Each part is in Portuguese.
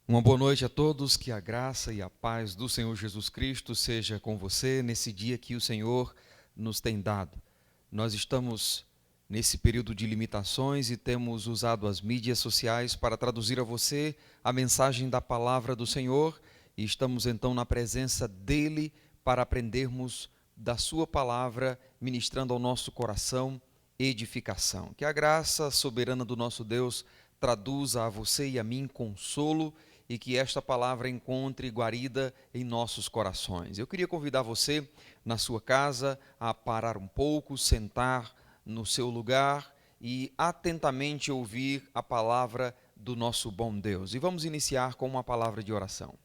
Uma boa noite a todos, que a graça e a paz do Senhor Jesus Cristo seja com você nesse dia que o Senhor nos tem dado. Nós estamos nesse período de limitações e temos usado as mídias sociais para traduzir a você a mensagem da palavra do Senhor e estamos então na presença dele para aprendermos da sua palavra, ministrando ao nosso coração edificação. Que a graça soberana do nosso Deus traduza a você e a mim consolo e que esta palavra encontre guarida em nossos corações. Eu queria convidar você, na sua casa, a parar um pouco, sentar no seu lugar e atentamente ouvir a palavra do nosso bom Deus. E vamos iniciar com uma palavra de oração.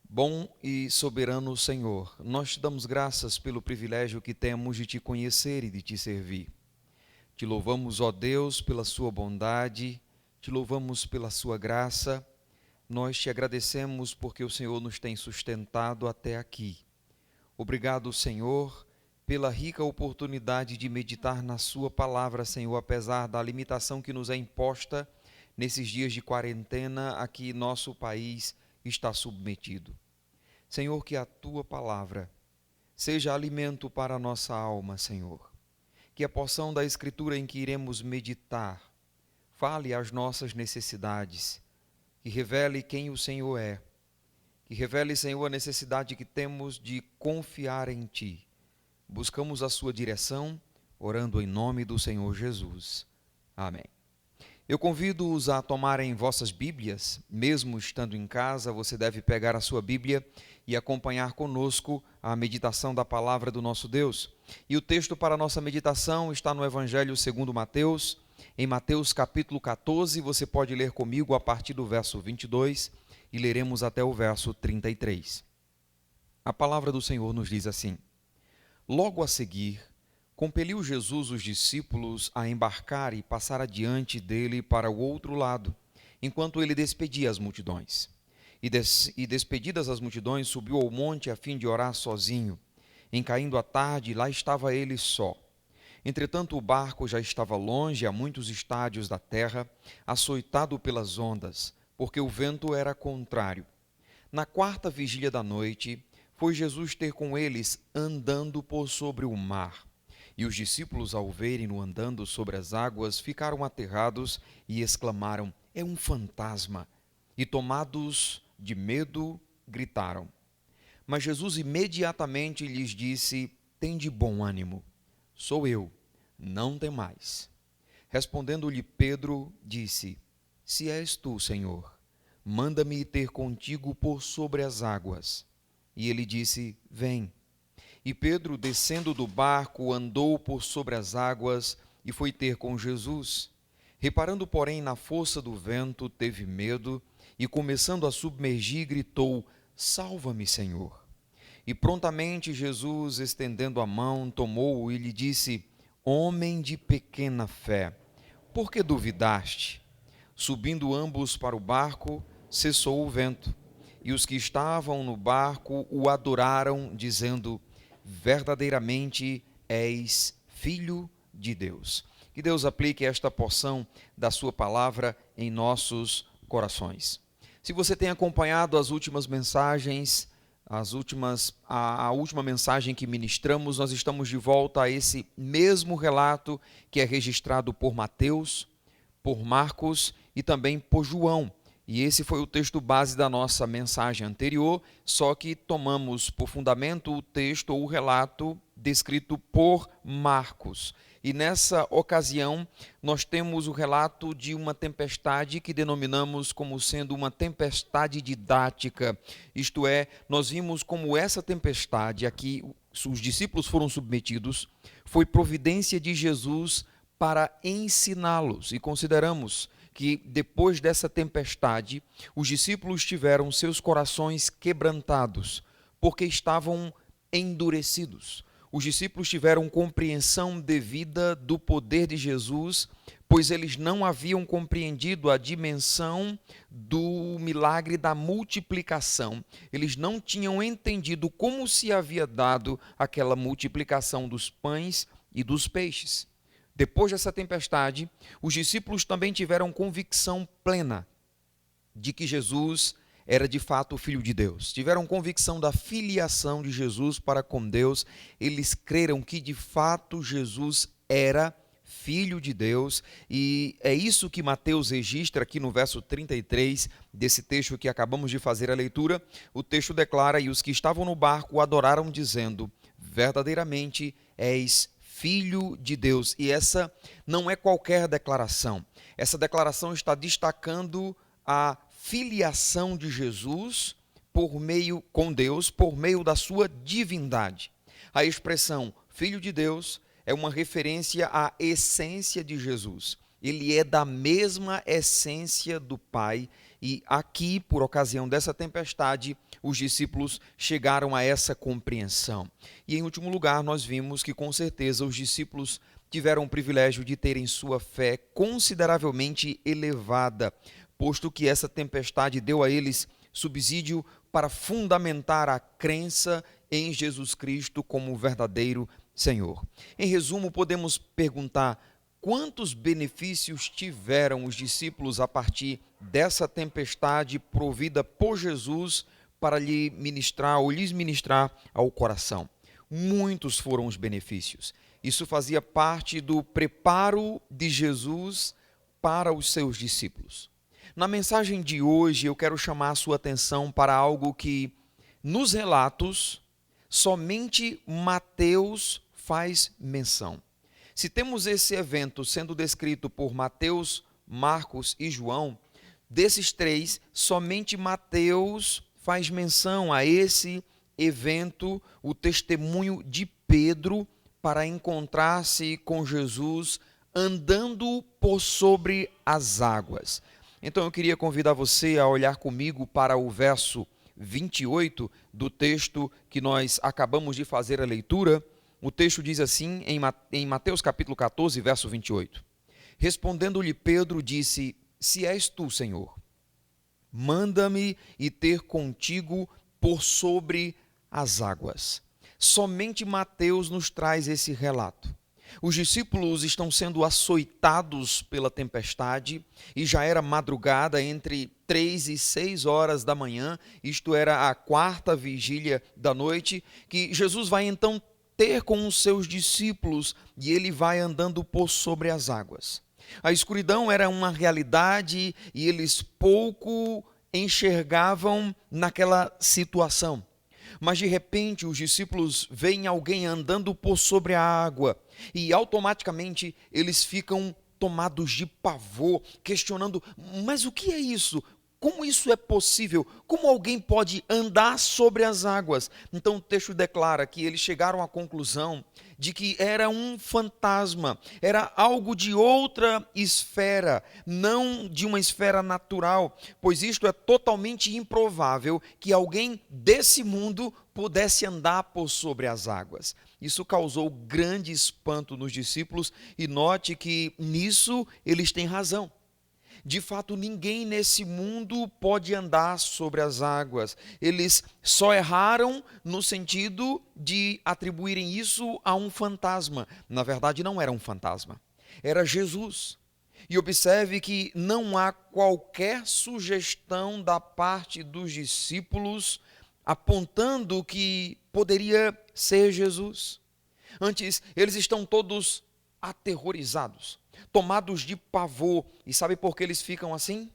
Bom e soberano Senhor, nós te damos graças pelo privilégio que temos de te conhecer e de te servir. Te louvamos, ó Deus, pela sua bondade, te louvamos pela sua graça. Nós te agradecemos porque o Senhor nos tem sustentado até aqui. Obrigado, Senhor, pela rica oportunidade de meditar na sua palavra, Senhor, apesar da limitação que nos é imposta nesses dias de quarentena a que nosso país está submetido. Senhor, que a tua palavra seja alimento para a nossa alma, Senhor. Que a porção da Escritura em que iremos meditar fale às nossas necessidades, que revele quem o Senhor é, que revele, Senhor, a necessidade que temos de confiar em Ti. Buscamos a Sua direção, orando em nome do Senhor Jesus. Amém. Eu convido-os a tomarem vossas Bíblias, mesmo estando em casa, você deve pegar a sua Bíblia e acompanhar conosco a meditação da palavra do nosso Deus. E o texto para a nossa meditação está no Evangelho segundo Mateus, em Mateus capítulo 14, você pode ler comigo a partir do verso 22 e leremos até o verso 33. A palavra do Senhor nos diz assim: Logo a seguir, compeliu Jesus os discípulos a embarcar e passar adiante dele para o outro lado, enquanto ele despedia as multidões. E despedidas as multidões, subiu ao monte a fim de orar sozinho. Em caindo a tarde, lá estava ele só. Entretanto, o barco já estava longe, a muitos estádios da terra, açoitado pelas ondas, porque o vento era contrário. Na quarta vigília da noite, foi Jesus ter com eles andando por sobre o mar. E os discípulos, ao verem-no andando sobre as águas, ficaram aterrados e exclamaram: É um fantasma! E tomados de medo, gritaram. Mas Jesus imediatamente lhes disse: Tende bom ânimo, sou eu, não temais. Respondendo-lhe Pedro, disse: Se és tu, Senhor, manda-me ter contigo por sobre as águas. E ele disse: Vem. E Pedro, descendo do barco, andou por sobre as águas e foi ter com Jesus. Reparando, porém, na força do vento, teve medo e, começando a submergir, gritou: Salva-me, Senhor. E prontamente Jesus, estendendo a mão, tomou-o e lhe disse: Homem de pequena fé, por que duvidaste? Subindo ambos para o barco, cessou o vento. E os que estavam no barco o adoraram, dizendo: Verdadeiramente és Filho de Deus. Que Deus aplique esta porção da sua palavra em nossos corações. Se você tem acompanhado as últimas mensagens, a última mensagem que ministramos, nós estamos de volta a esse mesmo relato que é registrado por Mateus, por Marcos e também por João. E esse foi o texto base da nossa mensagem anterior, só que tomamos por fundamento o texto ou o relato descrito por Marcos. E nessa ocasião, nós temos o relato de uma tempestade que denominamos como sendo uma tempestade didática. Isto é, nós vimos como essa tempestade a que os discípulos foram submetidos foi providência de Jesus para ensiná-los. E consideramos que depois dessa tempestade, os discípulos tiveram seus corações quebrantados, porque estavam endurecidos. Os discípulos tiveram compreensão devida do poder de Jesus, pois eles não haviam compreendido a dimensão do milagre da multiplicação. Eles não tinham entendido como se havia dado aquela multiplicação dos pães e dos peixes. Depois dessa tempestade, os discípulos também tiveram convicção plena de que Jesus era de fato o Filho de Deus. Tiveram convicção da filiação de Jesus para com Deus. Eles creram que de fato Jesus era Filho de Deus, e é isso que Mateus registra aqui no verso 33 desse texto que acabamos de fazer a leitura. O texto declara: e os que estavam no barco o adoraram, dizendo: verdadeiramente és Filho de Deus. E essa não é qualquer declaração. Essa declaração está destacando a filiação de Jesus com Deus por meio da sua divindade. A expressão Filho de Deus é uma referência à essência de Jesus. Ele é da mesma essência do Pai, e aqui, por ocasião dessa tempestade, os discípulos chegaram a essa compreensão. E em último lugar, nós vimos que com certeza os discípulos tiveram o privilégio de terem sua fé consideravelmente elevada, posto que essa tempestade deu a eles subsídio para fundamentar a crença em Jesus Cristo como o verdadeiro Senhor. Em resumo, podemos perguntar: quantos benefícios tiveram os discípulos a partir dessa tempestade provida por Jesus para lhes ministrar ao coração? Muitos foram os benefícios. Isso fazia parte do preparo de Jesus para os seus discípulos. Na mensagem de hoje, eu quero chamar a sua atenção para algo que, nos relatos, somente Mateus faz menção. Se temos esse evento sendo descrito por Mateus, Marcos e João, desses três, somente Mateus faz menção a esse evento, o testemunho de Pedro para encontrar-se com Jesus andando por sobre as águas. Então eu queria convidar você a olhar comigo para o verso 28 do texto que nós acabamos de fazer a leitura. O texto diz assim, em Mateus capítulo 14, verso 28. Respondendo-lhe Pedro, disse: se és tu, Senhor, manda-me ir ter contigo por sobre as águas. Somente Mateus nos traz esse relato. Os discípulos estão sendo açoitados pela tempestade e já era madrugada, entre 3 e 6 horas da manhã, isto era a quarta vigília da noite, que Jesus vai então ter com os seus discípulos e ele vai andando por sobre as águas. A escuridão era uma realidade e eles pouco enxergavam naquela situação. Mas de repente os discípulos veem alguém andando por sobre a água e automaticamente eles ficam tomados de pavor, questionando: mas o que é isso? Como isso é possível? Como alguém pode andar sobre as águas? Então o texto declara que eles chegaram à conclusão de que era um fantasma, era algo de outra esfera, não de uma esfera natural, pois isto é totalmente improvável que alguém desse mundo pudesse andar por sobre as águas. Isso causou grande espanto nos discípulos e note que nisso eles têm razão. De fato, ninguém nesse mundo pode andar sobre as águas. Eles só erraram no sentido de atribuírem isso a um fantasma. Na verdade, não era um fantasma, era Jesus. E observe que não há qualquer sugestão da parte dos discípulos apontando que poderia ser Jesus. Antes, eles estão todos aterrorizados, tomados de pavor. E sabe por que eles ficam assim?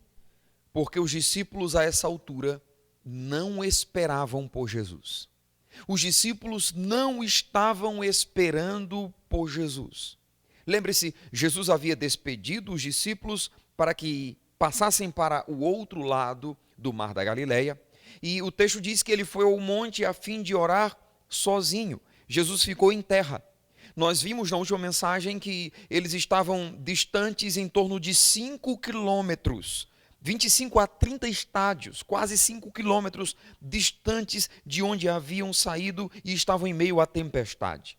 Porque os discípulos a essa altura não esperavam por Jesus. Os discípulos não estavam esperando por Jesus. Lembre-se, Jesus havia despedido os discípulos para que passassem para o outro lado do Mar da Galileia. E o texto diz que ele foi ao monte a fim de orar sozinho. Jesus ficou em terra. Nós vimos na última mensagem que eles estavam distantes em torno de 5 quilômetros, 25 a 30 estádios, quase 5 quilômetros distantes de onde haviam saído e estavam em meio à tempestade.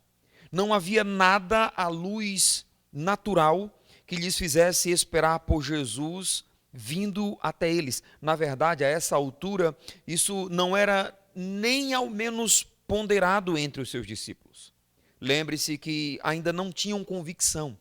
Não havia nada à luz natural que lhes fizesse esperar por Jesus vindo até eles. Na verdade, a essa altura, isso não era nem ao menos ponderado entre os seus discípulos. Lembre-se que ainda não tinham convicção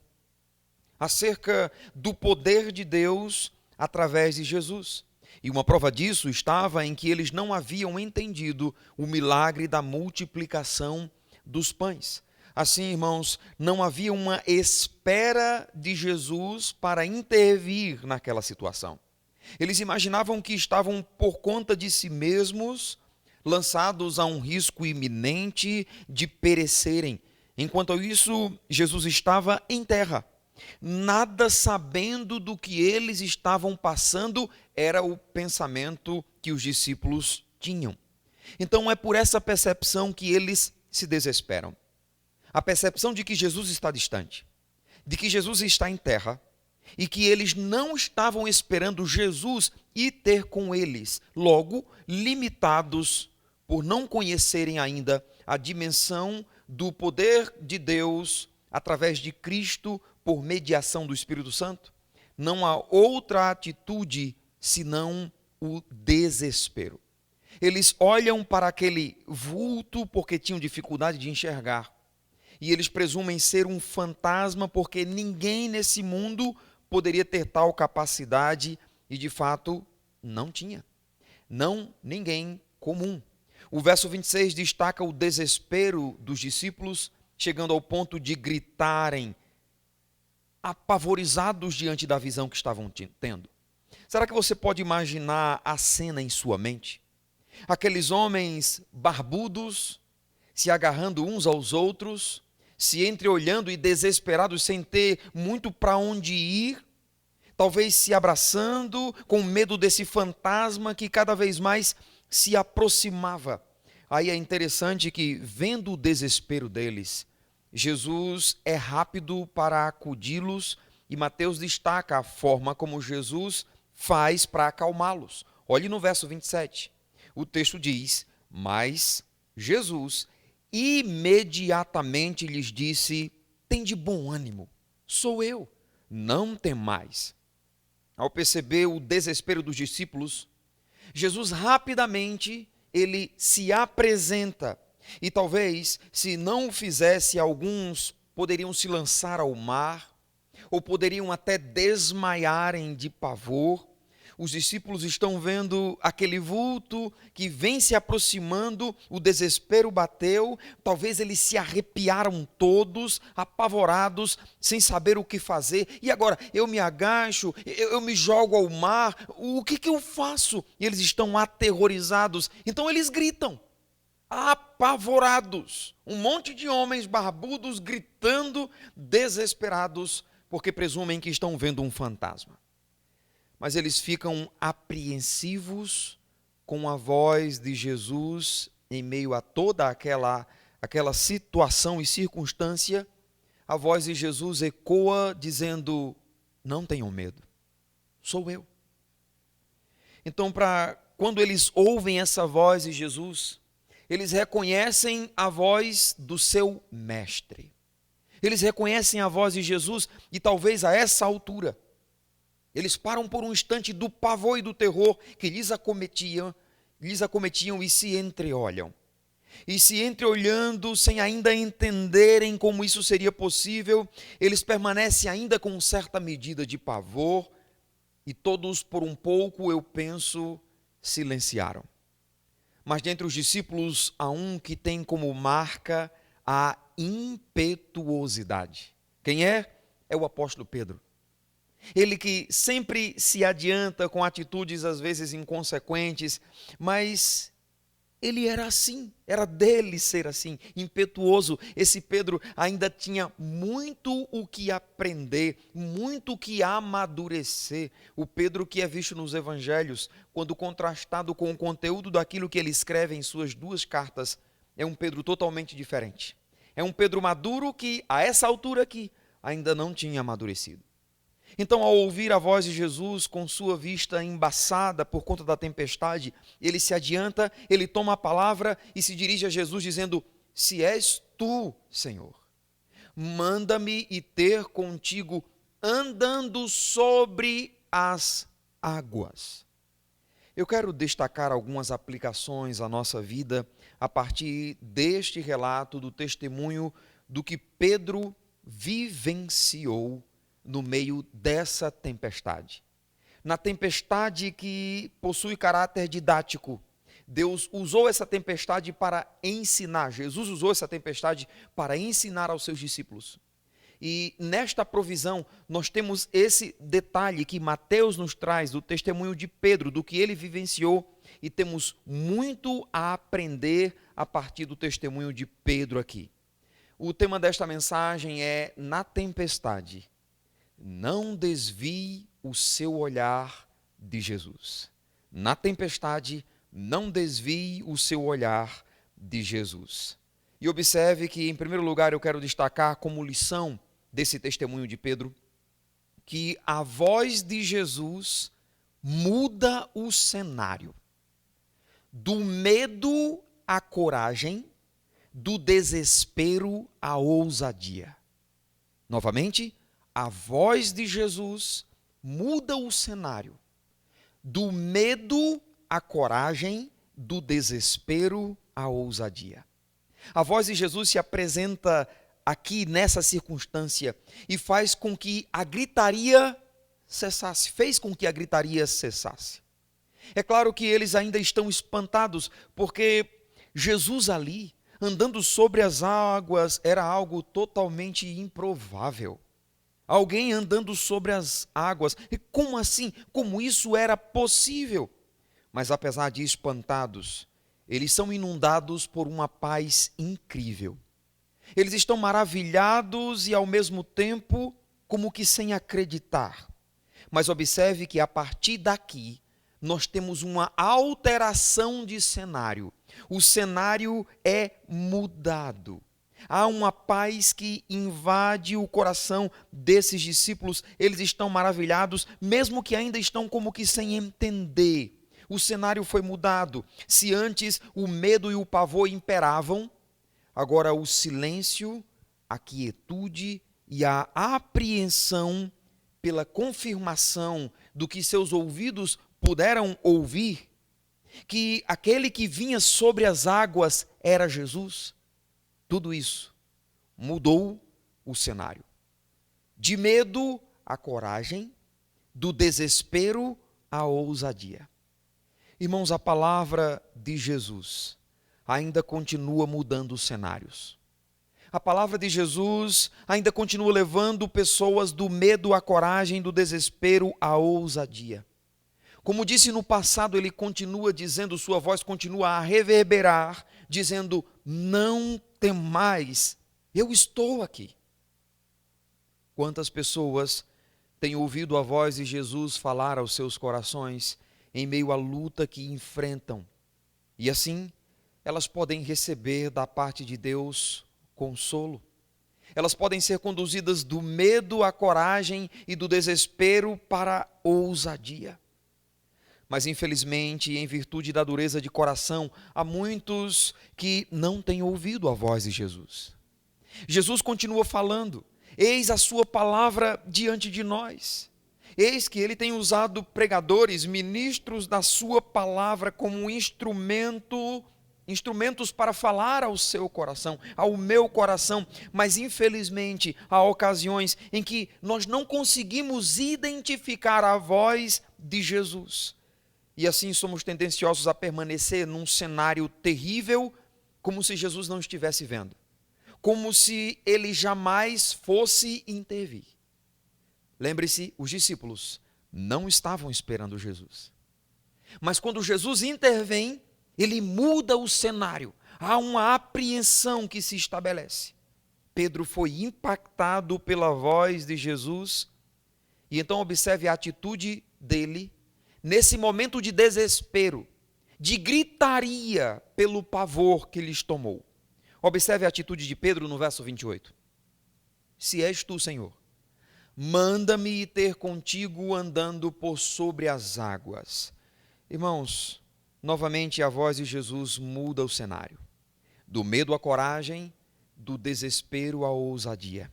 acerca do poder de Deus através de Jesus. E uma prova disso estava em que eles não haviam entendido o milagre da multiplicação dos pães. Assim, irmãos, não havia uma espera de Jesus para intervir naquela situação. Eles imaginavam que estavam por conta de si mesmos, lançados a um risco iminente de perecerem. Enquanto isso, Jesus estava em terra. Nada sabendo do que eles estavam passando, era o pensamento que os discípulos tinham. Então é por essa percepção que eles se desesperam. A percepção de que Jesus está distante, de que Jesus está em terra, e que eles não estavam esperando Jesus ir ter com eles, logo limitados por não conhecerem ainda a dimensão do poder de Deus através de Cristo por mediação do Espírito Santo. Não há outra atitude senão o desespero. Eles olham para aquele vulto porque tinham dificuldade de enxergar. E eles presumem ser um fantasma porque ninguém nesse mundo poderia ter tal capacidade e, de fato, não tinha. Não ninguém comum. O verso 26 destaca o desespero dos discípulos, chegando ao ponto de gritarem, apavorizados diante da visão que estavam tendo. Será que você pode imaginar a cena em sua mente? Aqueles homens barbudos se agarrando uns aos outros, se entreolhando e desesperados sem ter muito para onde ir, talvez se abraçando com medo desse fantasma que cada vez mais se aproximava. Aí é interessante que, vendo o desespero deles, Jesus é rápido para acudi-los e Mateus destaca a forma como Jesus faz para acalmá-los. Olhe no verso 27. O texto diz: mas Jesus imediatamente lhes disse: tende bom ânimo, sou eu, não temais. Ao perceber o desespero dos discípulos, Jesus rapidamente ele se apresenta. E talvez, se não o fizesse, alguns poderiam se lançar ao mar, ou poderiam até desmaiarem de pavor. Os discípulos estão vendo aquele vulto que vem se aproximando, o desespero bateu, talvez eles se arrepiaram todos, apavorados, sem saber o que fazer. E agora, eu me agacho, eu me jogo ao mar, o que eu faço? E eles estão aterrorizados, então eles gritam, apavorados. Um monte de homens barbudos gritando, desesperados, porque presumem que estão vendo um fantasma. Mas eles ficam apreensivos com a voz de Jesus em meio a toda aquela situação e circunstância. A voz de Jesus ecoa dizendo: não tenham medo, sou eu. Então, quando eles ouvem essa voz de Jesus, eles reconhecem a voz do seu mestre. Eles reconhecem a voz de Jesus e talvez a essa altura eles param por um instante do pavor e do terror que lhes acometiam e se entreolham. E se entreolhando, sem ainda entenderem como isso seria possível, eles permanecem ainda com certa medida de pavor e todos, por um pouco, eu penso, silenciaram. Mas dentre os discípulos há um que tem como marca a impetuosidade. Quem é? É o apóstolo Pedro. Ele que sempre se adianta com atitudes às vezes inconsequentes, mas ele era assim, era dele ser assim, impetuoso. Esse Pedro ainda tinha muito o que aprender, muito o que amadurecer. O Pedro que é visto nos evangelhos, quando contrastado com o conteúdo daquilo que ele escreve em suas duas cartas, é um Pedro totalmente diferente. É um Pedro maduro que, a essa altura aqui, ainda não tinha amadurecido. Então, ao ouvir a voz de Jesus, com sua vista embaçada por conta da tempestade, ele se adianta, ele toma a palavra e se dirige a Jesus dizendo: se és tu, Senhor, manda-me ir ter contigo andando sobre as águas. Eu quero destacar algumas aplicações à nossa vida a partir deste relato, do testemunho do que Pedro vivenciou no meio dessa tempestade. na tempestade que possui caráter didático. Deus usou essa tempestade para ensinar, Jesus usou essa tempestade para ensinar aos seus discípulos. E nesta provisão, nós temos esse detalhe que Mateus nos traz do testemunho de Pedro, do que ele vivenciou, e temos muito a aprender a partir do testemunho de Pedro aqui. O tema desta mensagem é: na tempestade, não desvie o seu olhar de Jesus. Na tempestade, não desvie o seu olhar de Jesus. E observe que, em primeiro lugar, eu quero destacar como lição desse testemunho de Pedro, que a voz de Jesus muda o cenário. Do medo à coragem, do desespero à ousadia. Novamente, a voz de Jesus muda o cenário. Do medo à coragem, do desespero à ousadia. A voz de Jesus se apresenta aqui nessa circunstância e faz com que a gritaria cessasse, fez com que a gritaria cessasse. É claro que eles ainda estão espantados, porque Jesus ali, andando sobre as águas, era algo totalmente improvável. Alguém andando sobre as águas, e como assim? Como isso era possível? Mas apesar de espantados, eles são inundados por uma paz incrível. Eles estão maravilhados e, ao mesmo tempo, como que sem acreditar. Mas observe que, a partir daqui, nós temos uma alteração de cenário. O cenário é mudado. Há uma paz que invade o coração desses discípulos. Eles estão maravilhados, mesmo que ainda estão como que sem entender. O cenário foi mudado. Se antes o medo e o pavor imperavam, agora o silêncio, a quietude e a apreensão pela confirmação do que seus ouvidos puderam ouvir, que aquele que vinha sobre as águas era Jesus. Tudo isso mudou o cenário. De medo à coragem, do desespero à ousadia. Irmãos, a palavra de Jesus ainda continua mudando os cenários. A palavra de Jesus ainda continua levando pessoas do medo à coragem, do desespero à ousadia. Como disse no passado, ele continua dizendo, sua voz continua a reverberar, dizendo: não temais, eu estou aqui. Quantas pessoas têm ouvido a voz de Jesus falar aos seus corações em meio à luta que enfrentam, e assim elas podem receber da parte de Deus consolo. Elas podem ser conduzidas do medo à coragem e do desespero para a ousadia. Mas infelizmente, em virtude da dureza de coração, há muitos que não têm ouvido a voz de Jesus. Jesus continua falando: eis a sua palavra diante de nós. Eis que ele tem usado pregadores, ministros da sua palavra como instrumentos para falar ao seu coração, ao meu coração, mas infelizmente há ocasiões em que nós não conseguimos identificar a voz de Jesus. E assim somos tendenciosos a permanecer num cenário terrível, como se Jesus não estivesse vendo, como se ele jamais fosse intervir. Lembre-se, os discípulos não estavam esperando Jesus. Mas quando Jesus intervém, ele muda o cenário. Há uma apreensão que se estabelece. Pedro foi impactado pela voz de Jesus. E então observe a atitude dele nesse momento de desespero, de gritaria pelo pavor que lhes tomou. Observe a atitude de Pedro no verso 28. Se és tu, Senhor, manda-me ir ter contigo andando por sobre as águas. Irmãos, novamente a voz de Jesus muda o cenário. Do medo à coragem, do desespero à ousadia.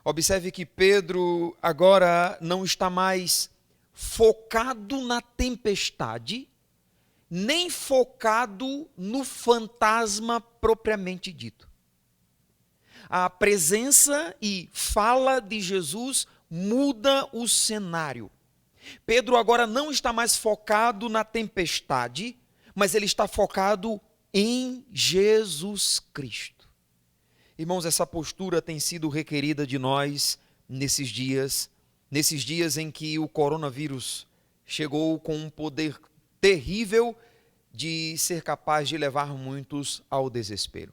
Observe que Pedro agora não está mais focado na tempestade, nem focado no fantasma propriamente dito. A presença e fala de Jesus muda o cenário. Pedro agora não está mais focado na tempestade, mas ele está focado em Jesus Cristo. Irmãos, essa postura tem sido requerida de nós nesses dias em que o coronavírus chegou com um poder terrível de ser capaz de levar muitos ao desespero.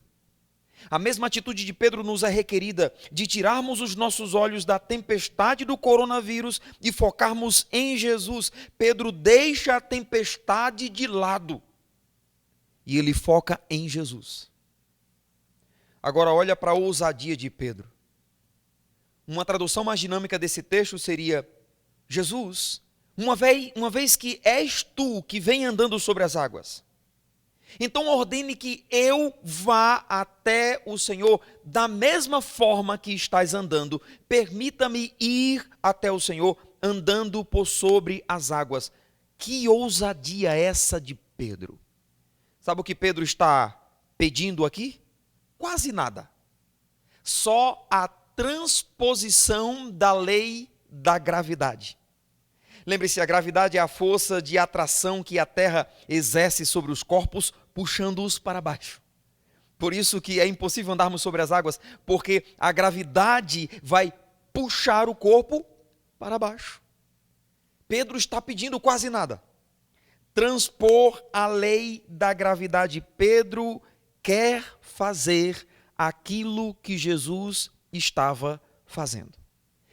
A mesma atitude de Pedro nos é requerida de tirarmos os nossos olhos da tempestade do coronavírus e focarmos em Jesus. Pedro deixa a tempestade de lado e ele foca em Jesus. Agora olha para a ousadia de Pedro. Uma tradução mais dinâmica desse texto seria: Jesus, uma vez que és tu que vem andando sobre as águas, então ordene que eu vá até o Senhor da mesma forma que estás andando. Permita-me ir até o Senhor andando por sobre as águas. Que ousadia essa de Pedro! Sabe o que Pedro está pedindo aqui? Quase nada. Só a transposição da lei da gravidade. Lembre-se, a gravidade é a força de atração que a Terra exerce sobre os corpos, puxando-os para baixo. Por isso que é impossível andarmos sobre as águas, porque a gravidade vai puxar o corpo para baixo. Pedro está pedindo quase nada. Transpor a lei da gravidade. Pedro quer fazer aquilo que Jesus estava fazendo.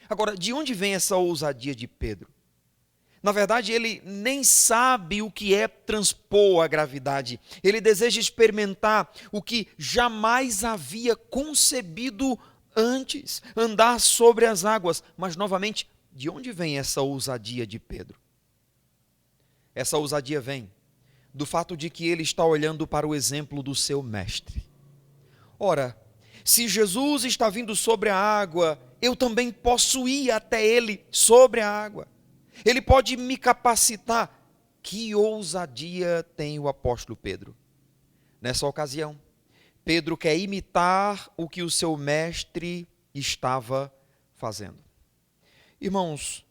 Agora, de onde vem essa ousadia de Pedro? Na verdade, ele nem sabe o que é transpor a gravidade. Ele deseja experimentar o que jamais havia concebido antes, andar sobre as águas. Mas, novamente, de onde vem essa ousadia de Pedro? Essa ousadia vem do fato de que ele está olhando para o exemplo do seu mestre. Ora, se Jesus está vindo sobre a água, eu também posso ir até ele sobre a água. Ele pode me capacitar. Que ousadia tem o apóstolo Pedro? Nessa ocasião, Pedro quer imitar o que o seu mestre estava fazendo. Irmãos,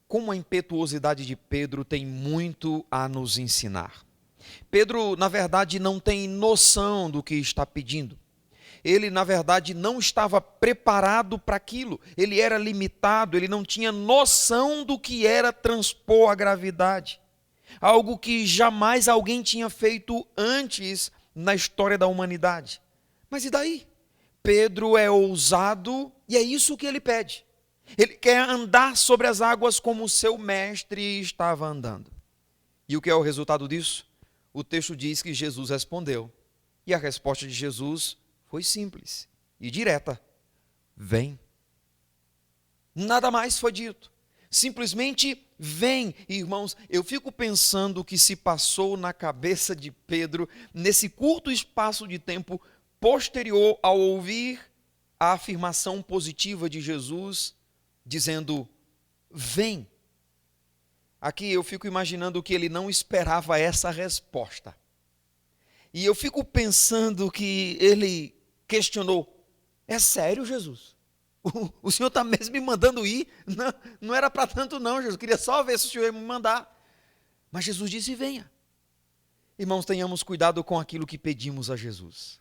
como a impetuosidade de Pedro tem muito a nos ensinar. Pedro, na verdade, não tem noção do que está pedindo. Ele, na verdade, não estava preparado para aquilo. Ele era limitado, ele não tinha noção do que era transpor a gravidade. Algo que jamais alguém tinha feito antes na história da humanidade. Mas e daí? Pedro é ousado e é isso que ele pede. Ele quer andar sobre as águas como o seu mestre estava andando. E o que é o resultado disso? O texto diz que Jesus respondeu. E a resposta de Jesus foi simples e direta: vem. Nada mais foi dito. Simplesmente vem. Irmãos, eu fico pensando o que se passou na cabeça de Pedro nesse curto espaço de tempo posterior ao ouvir a afirmação positiva de Jesus, dizendo: vem. Aqui eu fico imaginando que ele não esperava essa resposta. E eu fico pensando que ele questionou: é sério, Jesus? O Senhor está mesmo me mandando ir? Não era para tanto não, Jesus. Queria só ver se o Senhor ia me mandar. Mas Jesus disse: venha. Irmãos, tenhamos cuidado com aquilo que pedimos a Jesus.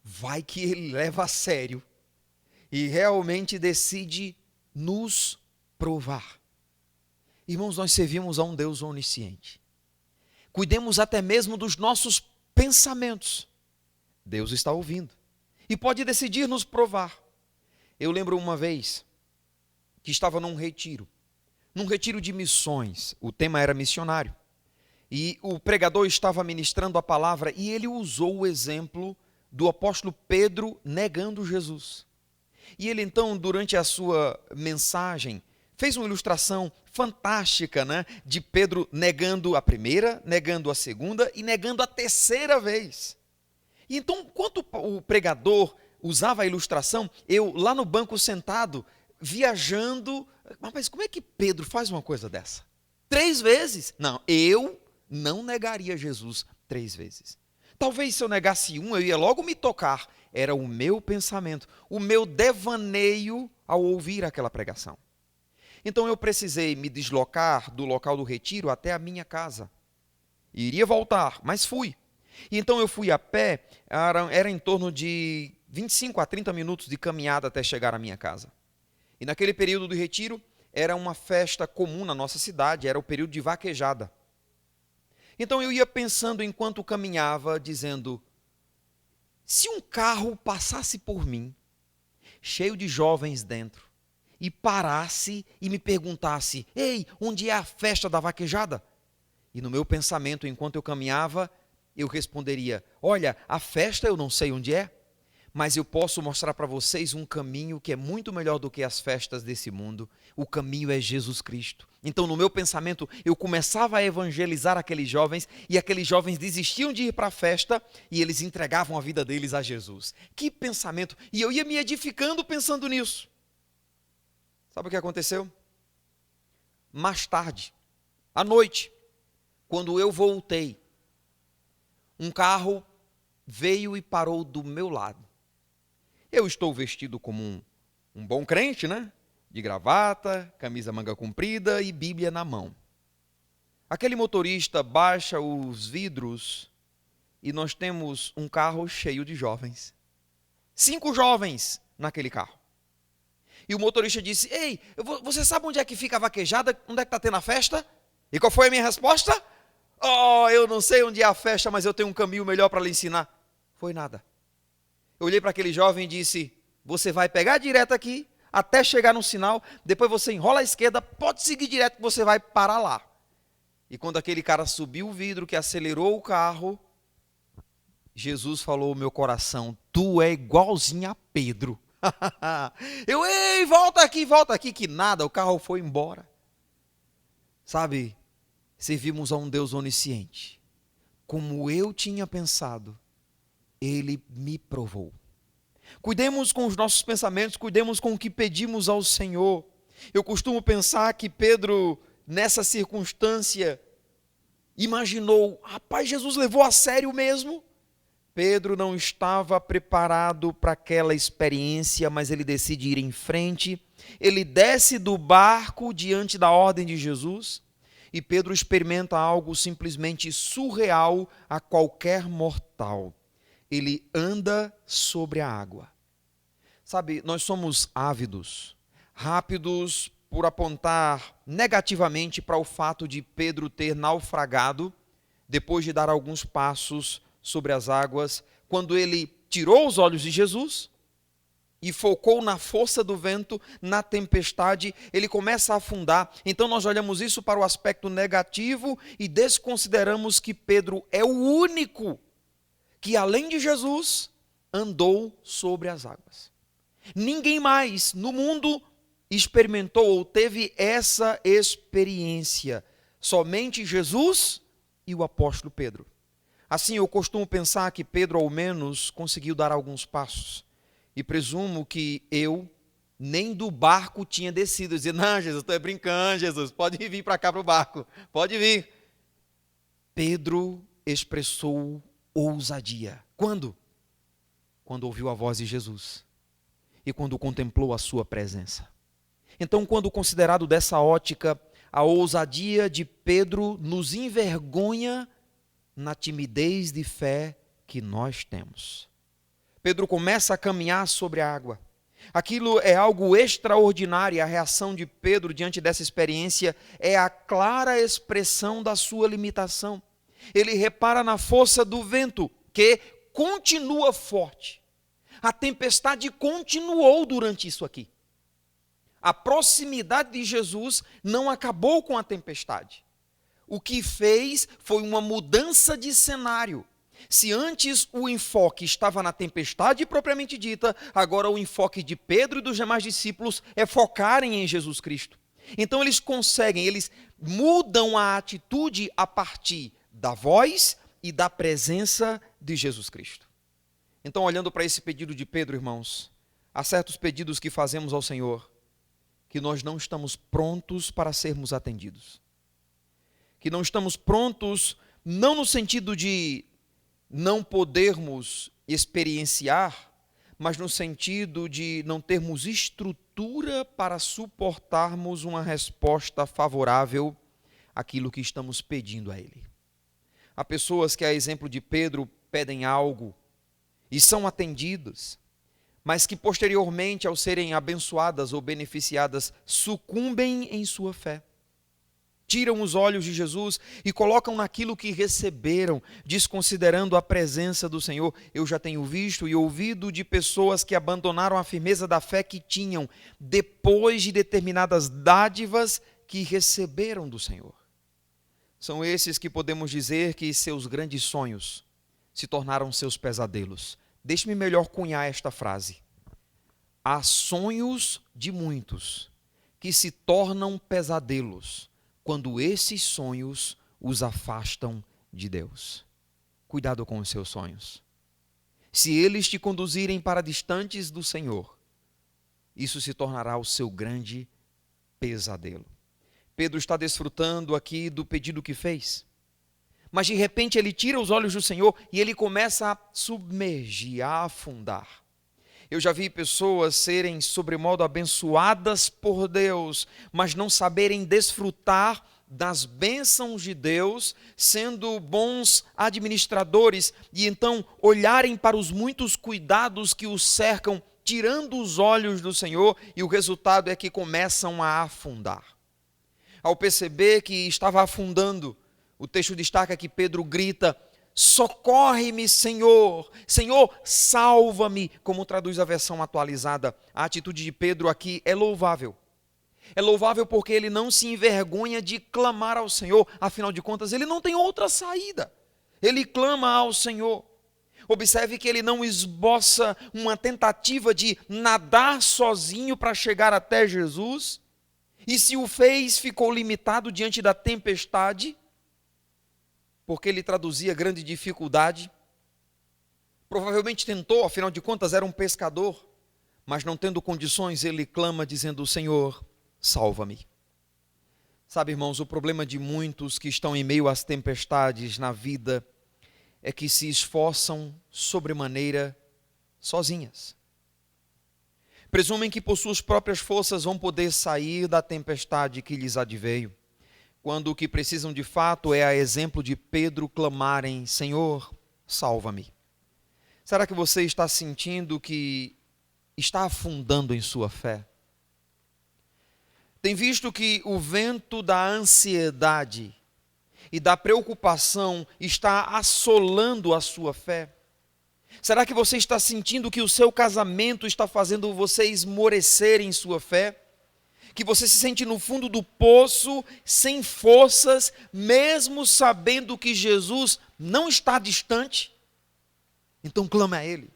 Vai que Ele leva a sério e realmente decide nos provar. Irmãos, nós servimos a um Deus onisciente. Cuidemos até mesmo dos nossos pensamentos. Deus está ouvindo e pode decidir nos provar. Eu lembro uma vez que estava num retiro de missões. O tema era missionário. E o pregador estava ministrando a palavra e ele usou o exemplo do apóstolo Pedro negando Jesus. E ele então, durante a sua mensagem, fez uma ilustração fantástica, né, de Pedro negando a primeira, negando a segunda e negando a terceira vez. E então, enquanto o pregador usava a ilustração, eu lá no banco sentado, viajando, mas como é que Pedro faz uma coisa dessa? 3 vezes? Não, eu não negaria Jesus 3 vezes. Talvez se eu negasse um, eu ia logo me tocar. Era o meu pensamento, o meu devaneio ao ouvir aquela pregação. Então eu precisei me deslocar do local do retiro até a minha casa. Iria voltar, mas fui. E então eu fui a pé, era em torno de 25 a 30 minutos de caminhada até chegar à minha casa. E naquele período do retiro, era uma festa comum na nossa cidade, era o período de vaquejada. Então eu ia pensando enquanto caminhava, dizendo, se um carro passasse por mim, cheio de jovens dentro, e parasse e me perguntasse, ei, onde é a festa da vaquejada? E no meu pensamento, enquanto eu caminhava, eu responderia, olha, a festa eu não sei onde é, mas eu posso mostrar para vocês um caminho que é muito melhor do que as festas desse mundo. O caminho é Jesus Cristo. Então, no meu pensamento, eu começava a evangelizar aqueles jovens, e aqueles jovens desistiam de ir para a festa, e eles entregavam a vida deles a Jesus. Que pensamento! E eu ia me edificando pensando nisso. Sabe o que aconteceu? Mais tarde, à noite, quando eu voltei, um carro veio e parou do meu lado. Eu estou vestido como um bom crente, né? De gravata, camisa manga comprida e Bíblia na mão. Aquele motorista baixa os vidros e nós temos um carro cheio de jovens. 5 jovens naquele carro. E o motorista disse, ei, você sabe onde é que fica a vaquejada? Onde é que está tendo a festa? E qual foi a minha resposta? Oh, eu não sei onde é a festa, mas eu tenho um caminho melhor para lhe ensinar. Foi nada. Eu olhei para aquele jovem e disse, você vai pegar direto aqui, até chegar no sinal, depois você enrola a esquerda, pode seguir direto que você vai parar lá. E quando aquele cara subiu o vidro, que acelerou o carro, Jesus falou ao meu coração, tu é igualzinho a Pedro. Ei, volta aqui, que nada, o carro foi embora. Sabe, servimos a um Deus onisciente. Como eu tinha pensado, Ele me provou. Cuidemos com os nossos pensamentos, cuidemos com o que pedimos ao Senhor. Eu costumo pensar que Pedro, nessa circunstância, imaginou, rapaz, Jesus levou a sério mesmo? Pedro não estava preparado para aquela experiência, mas ele decide ir em frente. Ele desce do barco diante da ordem de Jesus e Pedro experimenta algo simplesmente surreal a qualquer mortal. Ele anda sobre a água. Sabe, nós somos ávidos, rápidos por apontar negativamente para o fato de Pedro ter naufragado depois de dar alguns passos sobre as águas, quando ele tirou os olhos de Jesus e focou na força do vento, na tempestade, ele começa a afundar. Então nós olhamos isso para o aspecto negativo e desconsideramos que Pedro é o único que, além de Jesus, andou sobre as águas. Ninguém mais no mundo experimentou ou teve essa experiência. Somente Jesus e o apóstolo Pedro. Assim, eu costumo pensar que Pedro, ao menos, conseguiu dar alguns passos. E presumo que eu nem do barco tinha descido. Dizer, não, Jesus, estou brincando, Jesus, pode vir para cá para o barco, pode vir. Pedro expressou ousadia. Quando? Quando ouviu a voz de Jesus e quando contemplou a sua presença. Então, quando considerado dessa ótica, a ousadia de Pedro nos envergonha na timidez de fé que nós temos. Pedro começa a caminhar sobre a água. Aquilo é algo extraordinário. A reação de Pedro diante dessa experiência é a clara expressão da sua limitação. Ele repara na força do vento, que continua forte. A tempestade continuou durante isso aqui. A proximidade de Jesus não acabou com a tempestade. O que fez foi uma mudança de cenário. Se antes o enfoque estava na tempestade propriamente dita, agora o enfoque de Pedro e dos demais discípulos é focarem em Jesus Cristo. Então eles mudam a atitude a partir da voz e da presença de Jesus Cristo. Então, olhando para esse pedido de Pedro, irmãos, há certos pedidos que fazemos ao Senhor que nós não estamos prontos para sermos atendidos. Que não estamos prontos, não no sentido de não podermos experienciar, mas no sentido de não termos estrutura para suportarmos uma resposta favorável àquilo que estamos pedindo a Ele. Há pessoas que, a exemplo de Pedro, pedem algo e são atendidas, mas que posteriormente, ao serem abençoadas ou beneficiadas, sucumbem em sua fé. Tiram os olhos de Jesus e colocam naquilo que receberam, desconsiderando a presença do Senhor. Eu já tenho visto e ouvido de pessoas que abandonaram a firmeza da fé que tinham depois de determinadas dádivas que receberam do Senhor. São esses que podemos dizer que seus grandes sonhos se tornaram seus pesadelos. Deixe-me melhor cunhar esta frase. Há sonhos de muitos que se tornam pesadelos quando esses sonhos os afastam de Deus. Cuidado com os seus sonhos. Se eles te conduzirem para distantes do Senhor, isso se tornará o seu grande pesadelo. Pedro está desfrutando aqui do pedido que fez, mas de repente ele tira os olhos do Senhor e ele começa a submergir, a afundar. Eu já vi pessoas serem sobremodo abençoadas por Deus, mas não saberem desfrutar das bênçãos de Deus, sendo bons administradores, e então olharem para os muitos cuidados que os cercam, tirando os olhos do Senhor, e o resultado é que começam a afundar. Ao perceber que estava afundando, o texto destaca que Pedro grita: socorre-me, Senhor, Senhor, salva-me, como traduz a versão atualizada. A atitude de Pedro aqui é louvável. É louvável porque ele não se envergonha de clamar ao Senhor, afinal de contas, ele não tem outra saída. Ele clama ao Senhor. Observe que ele não esboça uma tentativa de nadar sozinho para chegar até Jesus, e se o fez, ficou limitado diante da tempestade, porque ele traduzia grande dificuldade. Provavelmente tentou, afinal de contas era um pescador, mas não tendo condições, ele clama dizendo: Senhor, salva-me. Sabe, irmãos, o problema de muitos que estão em meio às tempestades na vida é que se esforçam sobremaneira sozinhas. Presumem que por suas próprias forças vão poder sair da tempestade que lhes adveio, quando o que precisam de fato é, a exemplo de Pedro, clamarem: Senhor, salva-me. Será que você está sentindo que está afundando em sua fé? Tem visto que o vento da ansiedade e da preocupação está assolando a sua fé? Será que você está sentindo que o seu casamento está fazendo você esmorecer em sua fé? Que você se sente no fundo do poço, sem forças, mesmo sabendo que Jesus não está distante? Então clame a Ele.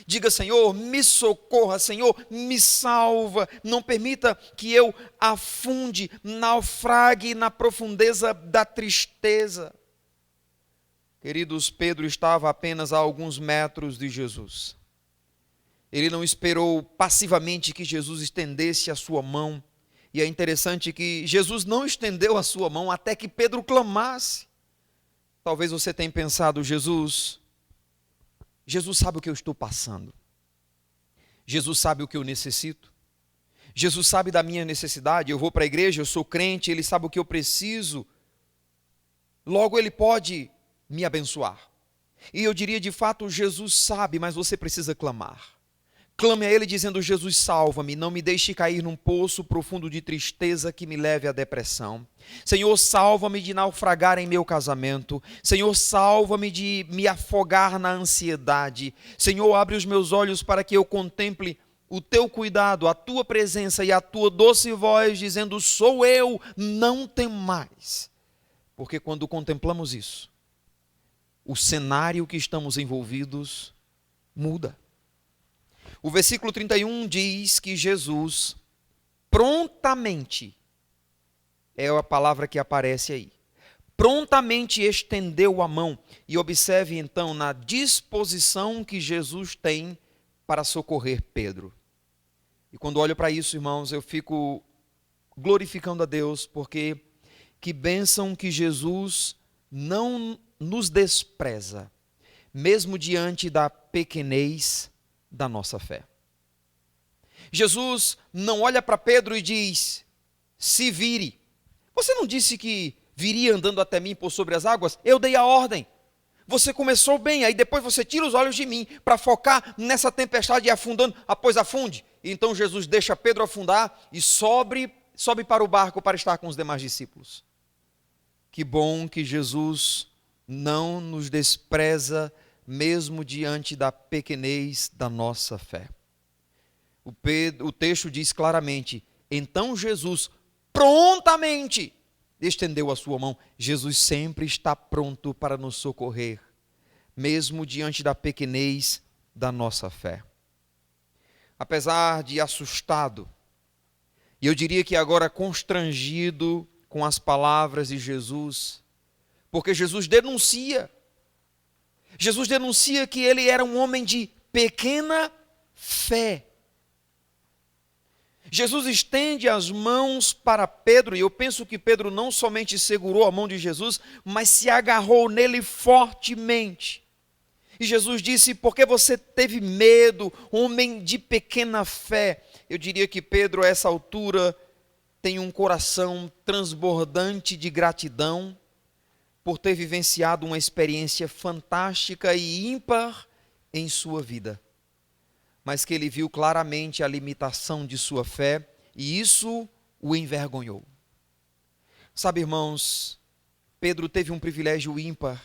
Diga: Senhor, me socorra, Senhor, me salva. Não permita que eu afunde, naufrague na profundeza da tristeza. Queridos, Pedro estava apenas a alguns metros de Jesus. Ele não esperou passivamente que Jesus estendesse a sua mão. E é interessante que Jesus não estendeu a sua mão até que Pedro clamasse. Talvez você tenha pensado: Jesus sabe o que eu estou passando. Jesus sabe o que eu necessito. Jesus sabe da minha necessidade. Eu vou para a igreja, eu sou crente, Ele sabe o que eu preciso. Logo, Ele pode me abençoar. E eu diria, de fato, Jesus sabe, mas você precisa clamar. Clame a Ele dizendo: Jesus, salva-me, não me deixe cair num poço profundo de tristeza que me leve à depressão. Senhor, salva-me de naufragar em meu casamento. Senhor, salva-me de me afogar na ansiedade. Senhor, abre os meus olhos para que eu contemple o Teu cuidado, a Tua presença e a Tua doce voz dizendo: sou eu, não temais. Porque quando contemplamos isso, o cenário que estamos envolvidos muda. O versículo 31 diz que Jesus prontamente, é a palavra que aparece aí, prontamente estendeu a mão. E observe então na disposição que Jesus tem para socorrer Pedro. E quando olho para isso, irmãos, eu fico glorificando a Deus, porque que bênção que Jesus não nos despreza, mesmo diante da pequenez da nossa fé. Jesus não olha para Pedro e diz: se vire. Você não disse que viria andando até mim por sobre as águas? Eu dei a ordem. Você começou bem, aí depois você tira os olhos de mim para focar nessa tempestade e afundando, após afunde. Então Jesus deixa Pedro afundar e sobe para o barco para estar com os demais discípulos. Que bom que Jesus não nos despreza mesmo diante da pequenez da nossa fé. O texto diz claramente: então Jesus prontamente estendeu a sua mão. Jesus sempre está pronto para nos socorrer, mesmo diante da pequenez da nossa fé. Apesar de assustado, e eu diria que agora constrangido com as palavras de Jesus, porque Jesus denuncia que ele era um homem de pequena fé. Jesus estende as mãos para Pedro, e eu penso que Pedro não somente segurou a mão de Jesus, mas se agarrou nele fortemente. E Jesus disse: por que você teve medo, homem de pequena fé? Eu diria que Pedro, a essa altura, tem um coração transbordante de gratidão por ter vivenciado uma experiência fantástica e ímpar em sua vida. Mas que ele viu claramente a limitação de sua fé, e isso o envergonhou. Sabe, irmãos, Pedro teve um privilégio ímpar,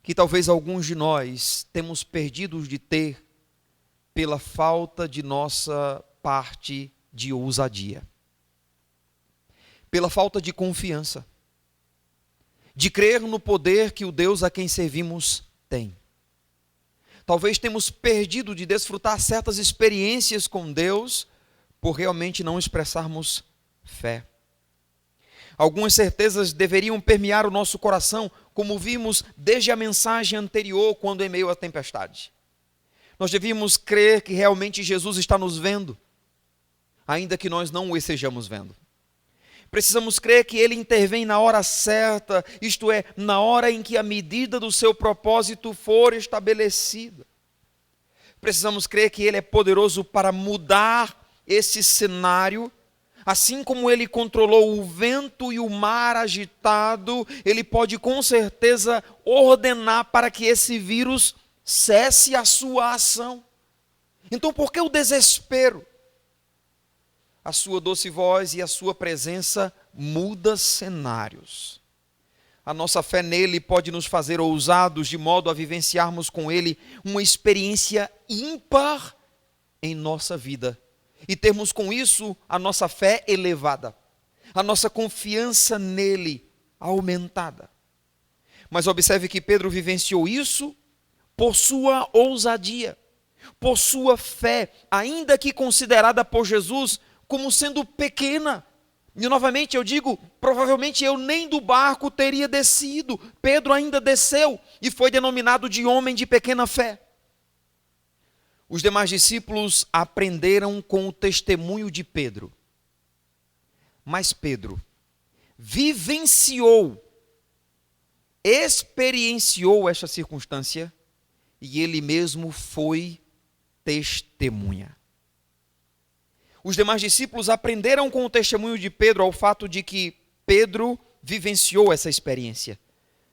que talvez alguns de nós temos perdido de ter, pela falta de nossa parte de ousadia, pela falta de confiança, de crer no poder que o Deus a quem servimos tem. Talvez temos perdido de desfrutar certas experiências com Deus por realmente não expressarmos fé. Algumas certezas deveriam permear o nosso coração, como vimos desde a mensagem anterior, quando em meio à tempestade. Nós devíamos crer que realmente Jesus está nos vendo, ainda que nós não o estejamos vendo. Precisamos crer que Ele intervém na hora certa, isto é, na hora em que a medida do seu propósito for estabelecida. Precisamos crer que Ele é poderoso para mudar esse cenário, assim como Ele controlou o vento e o mar agitado, Ele pode com certeza ordenar para que esse vírus cesse a sua ação. Então, por que o desespero? A sua doce voz e a sua presença muda cenários. A nossa fé nele pode nos fazer ousados de modo a vivenciarmos com ele uma experiência ímpar em nossa vida. E termos com isso a nossa fé elevada, a nossa confiança nele aumentada. Mas observe que Pedro vivenciou isso por sua ousadia, por sua fé, ainda que considerada por Jesus como sendo pequena. E novamente eu digo, provavelmente eu nem do barco teria descido. Pedro ainda desceu e foi denominado de homem de pequena fé. Os demais discípulos aprenderam com o testemunho de Pedro. Mas Pedro vivenciou, experienciou esta circunstância e ele mesmo foi testemunha. Os demais discípulos aprenderam com o testemunho de Pedro ao fato de que Pedro vivenciou essa experiência.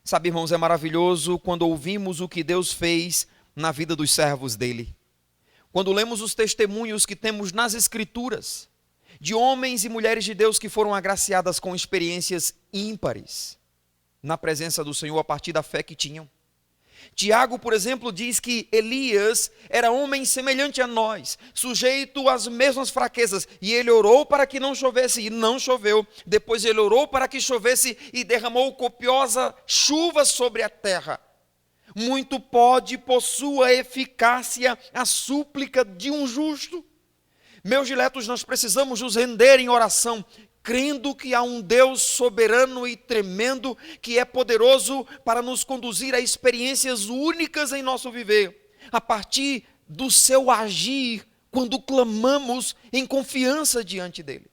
Sabe, irmãos, é maravilhoso quando ouvimos o que Deus fez na vida dos servos dele. Quando lemos os testemunhos que temos nas Escrituras, de homens e mulheres de Deus que foram agraciadas com experiências ímpares na presença do Senhor a partir da fé que tinham. Tiago, por exemplo, diz que Elias era homem semelhante a nós, sujeito às mesmas fraquezas, e ele orou para que não chovesse, e não choveu. Depois ele orou para que chovesse e derramou copiosa chuva sobre a terra. Muito pode, por sua eficácia, a súplica de um justo. Meus diletos, nós precisamos nos render em oração, crendo que há um Deus soberano e tremendo, que é poderoso para nos conduzir a experiências únicas em nosso viver, a partir do seu agir, quando clamamos em confiança diante dele.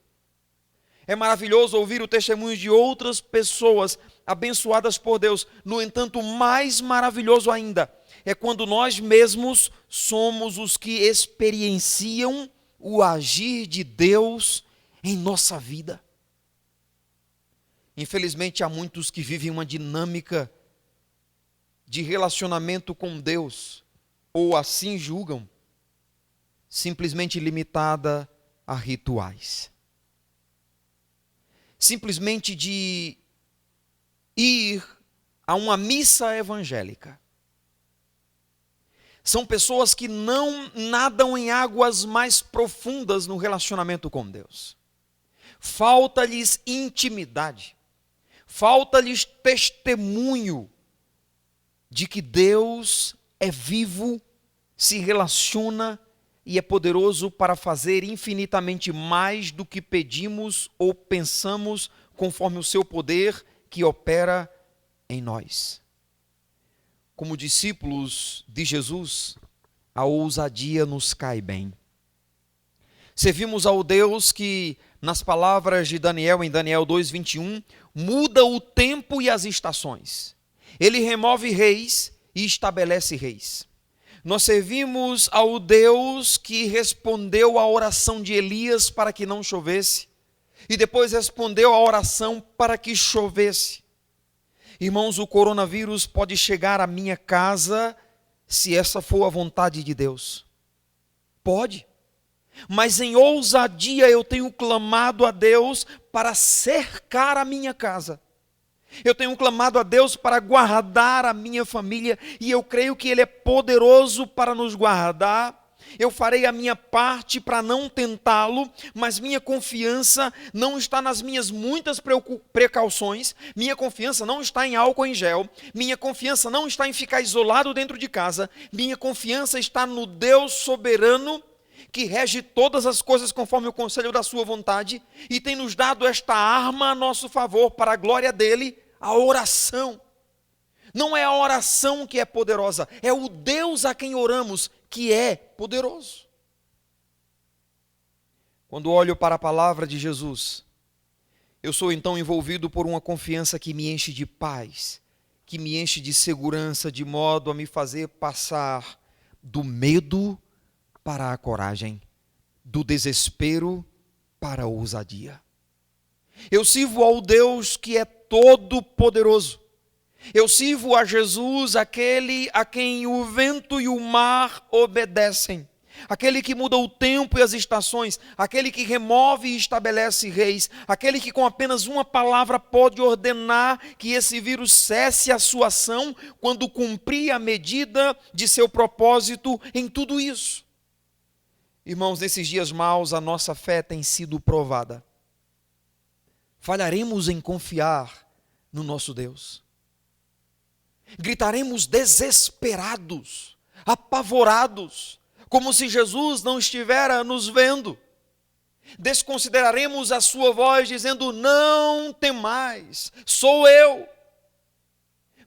É maravilhoso ouvir o testemunho de outras pessoas abençoadas por Deus. No entanto, mais maravilhoso ainda é quando nós mesmos somos os que experienciam o agir de Deus em nossa vida. Infelizmente, há muitos que vivem uma dinâmica de relacionamento com Deus, ou assim julgam, simplesmente limitada a rituais. Simplesmente de ir a uma missa evangélica. São pessoas que não nadam em águas mais profundas no relacionamento com Deus. Falta-lhes intimidade. Falta-lhes testemunho de que Deus é vivo, se relaciona e é poderoso para fazer infinitamente mais do que pedimos ou pensamos, conforme o seu poder que opera em nós. Como discípulos de Jesus, a ousadia nos cai bem. Servimos ao Deus que, nas palavras de Daniel, em Daniel 2:21, muda o tempo e as estações. Ele remove reis e estabelece reis. Nós servimos ao Deus que respondeu à oração de Elias para que não chovesse, e depois respondeu à oração para que chovesse. Irmãos, o coronavírus pode chegar à minha casa se essa for a vontade de Deus. Pode. Mas em ousadia eu tenho clamado a Deus para cercar a minha casa. Eu tenho clamado a Deus para guardar a minha família e eu creio que Ele é poderoso para nos guardar. Eu farei a minha parte para não tentá-lo, mas minha confiança não está nas minhas muitas precauções, minha confiança não está em álcool em gel, minha confiança não está em ficar isolado dentro de casa, minha confiança está no Deus soberano, que rege todas as coisas conforme o conselho da sua vontade, e tem nos dado esta arma a nosso favor, para a glória dele, a oração. Não é a oração que é poderosa, é o Deus a quem oramos que é poderoso. Quando olho para a palavra de Jesus, eu sou então envolvido por uma confiança que me enche de paz, que me enche de segurança, de modo a me fazer passar do medo para a coragem, do desespero para a ousadia. Eu sirvo ao Deus que é todo-poderoso. Eu sirvo a Jesus, aquele a quem o vento e o mar obedecem, aquele que muda o tempo e as estações, aquele que remove e estabelece reis, aquele que com apenas uma palavra pode ordenar que esse vírus cesse a sua ação quando cumprir a medida de seu propósito em tudo isso. Irmãos, nesses dias maus a nossa fé tem sido provada. Falharemos em confiar no nosso Deus. Gritaremos desesperados, apavorados, como se Jesus não estivera nos vendo. Desconsideraremos a sua voz dizendo: não temais, sou eu.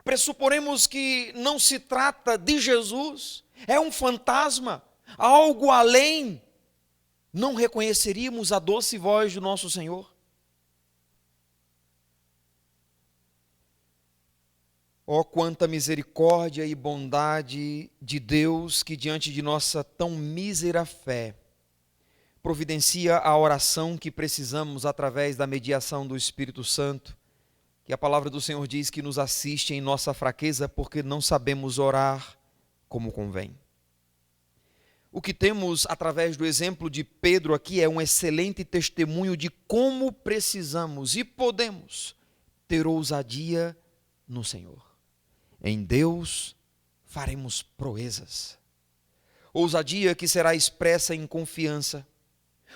Pressuporemos que não se trata de Jesus, é um fantasma, algo além. Não reconheceríamos a doce voz do nosso Senhor. Oh, quanta misericórdia e bondade de Deus que diante de nossa tão mísera fé providencia a oração que precisamos através da mediação do Espírito Santo, que a palavra do Senhor diz que nos assiste em nossa fraqueza porque não sabemos orar como convém. O que temos através do exemplo de Pedro aqui é um excelente testemunho de como precisamos e podemos ter ousadia no Senhor. Em Deus faremos proezas. Ousadia que será expressa em confiança.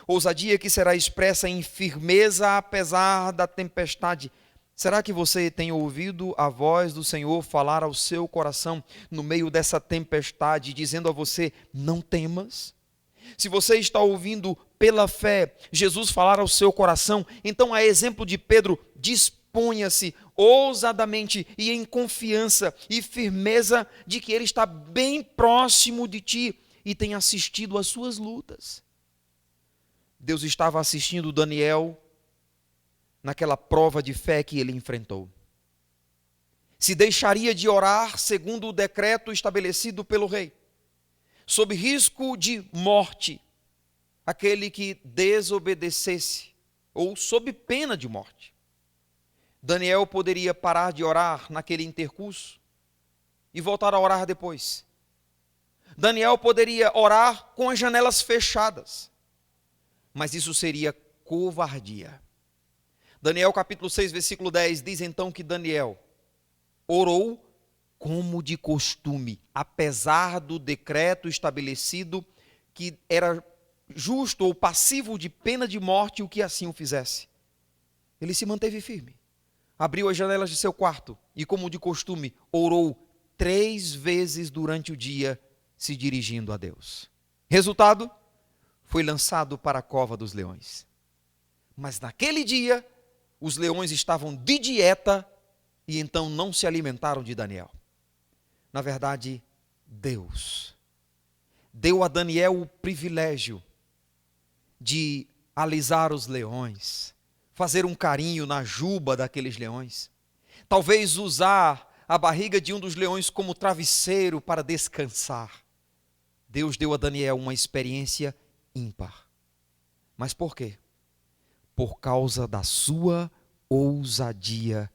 Ousadia que será expressa em firmeza apesar da tempestade. Será que você tem ouvido a voz do Senhor falar ao seu coração no meio dessa tempestade, dizendo a você: não temas? Se você está ouvindo pela fé Jesus falar ao seu coração, então, a exemplo de Pedro, disponha-se ousadamente e em confiança e firmeza de que Ele está bem próximo de ti e tem assistido às suas lutas. Deus estava assistindo Daniel naquela prova de fé que ele enfrentou. se deixaria de orar segundo o decreto estabelecido pelo rei, sob risco de morte, aquele que desobedecesse, ou sob pena de morte. Daniel poderia parar de orar naquele intercurso e voltar a orar depois. Daniel poderia orar com as janelas fechadas, mas isso seria covardia. Daniel capítulo 6, versículo 10 diz então que Daniel orou como de costume, apesar do decreto estabelecido que era justo ou passivo de pena de morte o que assim o fizesse. Ele se manteve firme, abriu as janelas de seu quarto e, como de costume, orou 3 vezes durante o dia, se dirigindo a Deus. Resultado, foi lançado para a cova dos leões. Mas naquele dia, os leões estavam de dieta e então não se alimentaram de Daniel. Na verdade, Deus deu a Daniel o privilégio de alisar os leões, fazer um carinho na juba daqueles leões, talvez usar a barriga de um dos leões como travesseiro para descansar. Deus deu a Daniel uma experiência ímpar. Mas por quê? Por causa da sua ousadia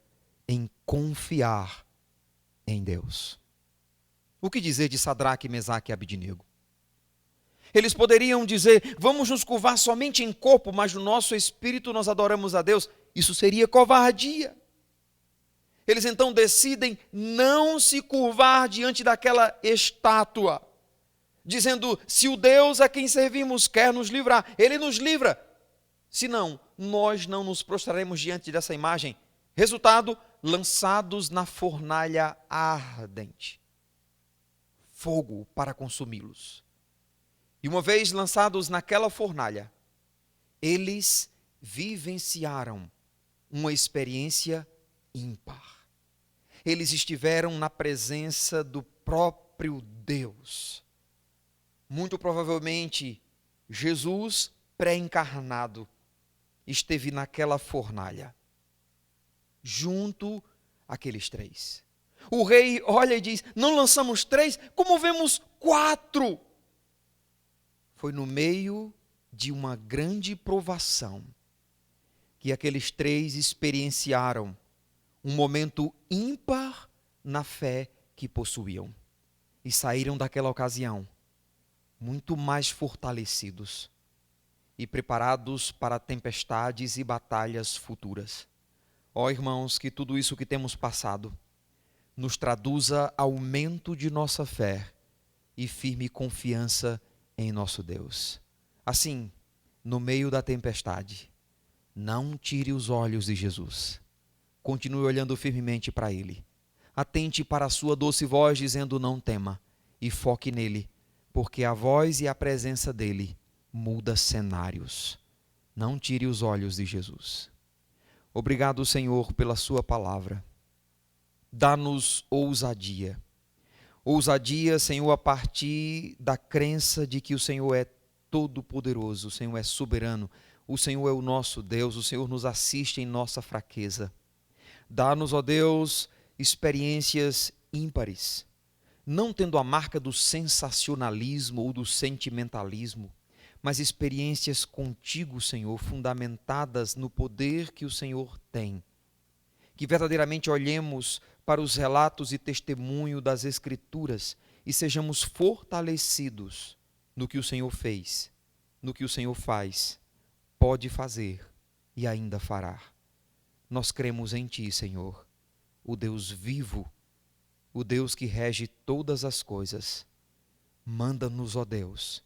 em confiar em Deus. O que dizer de Sadraque, Mesaque e Abednego? Eles poderiam dizer, vamos nos curvar somente em corpo, mas no nosso espírito nós adoramos a Deus. Isso seria covardia. Eles então decidem não se curvar diante daquela estátua, dizendo, se o Deus a quem servimos quer nos livrar, Ele nos livra. Senão, nós não nos prostraremos diante dessa imagem. Resultado, lançados na fornalha ardente. Fogo para consumi-los. E uma vez lançados naquela fornalha, eles vivenciaram uma experiência ímpar. Eles estiveram na presença do próprio Deus. Muito provavelmente, Jesus pré-encarnado esteve naquela fornalha, junto àqueles 3. O rei olha e diz, não lançamos 3, como vemos 4? Foi no meio de uma grande provação que aqueles 3 experienciaram um momento ímpar na fé que possuíam. E saíram daquela ocasião muito mais fortalecidos e preparados para tempestades e batalhas futuras. Ó irmãos, que tudo isso que temos passado nos traduza aumento de nossa fé e firme confiança em nosso Deus. Assim, no meio da tempestade, não tire os olhos de Jesus. Continue olhando firmemente para Ele. Atente para a sua doce voz dizendo não tema e foque nele, porque a voz e a presença dele muda cenários. Não tire os olhos de Jesus. Obrigado, Senhor, pela sua palavra. Dá-nos ousadia. Ousadia, Senhor, a partir da crença de que o Senhor é todo-poderoso, o Senhor é soberano, o Senhor é o nosso Deus, o Senhor nos assiste em nossa fraqueza. Dá-nos, ó Deus, experiências ímpares, não tendo a marca do sensacionalismo ou do sentimentalismo, mas experiências contigo, Senhor, fundamentadas no poder que o Senhor tem. Que verdadeiramente olhemos para os relatos e testemunho das Escrituras e sejamos fortalecidos no que o Senhor fez, no que o Senhor faz, pode fazer e ainda fará. Nós cremos em Ti, Senhor, o Deus vivo, o Deus que rege todas as coisas. Manda-nos, ó Deus,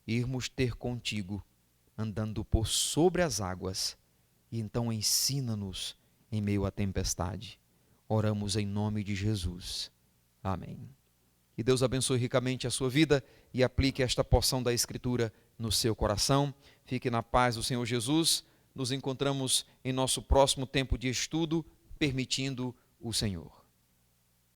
irmos ter contigo, andando por sobre as águas, e então ensina-nos em meio à tempestade. Oramos em nome de Jesus. Amém. Que Deus abençoe ricamente a sua vida e aplique esta porção da Escritura no seu coração. Fique na paz do Senhor Jesus. Nos encontramos em nosso próximo tempo de estudo, permitindo o Senhor.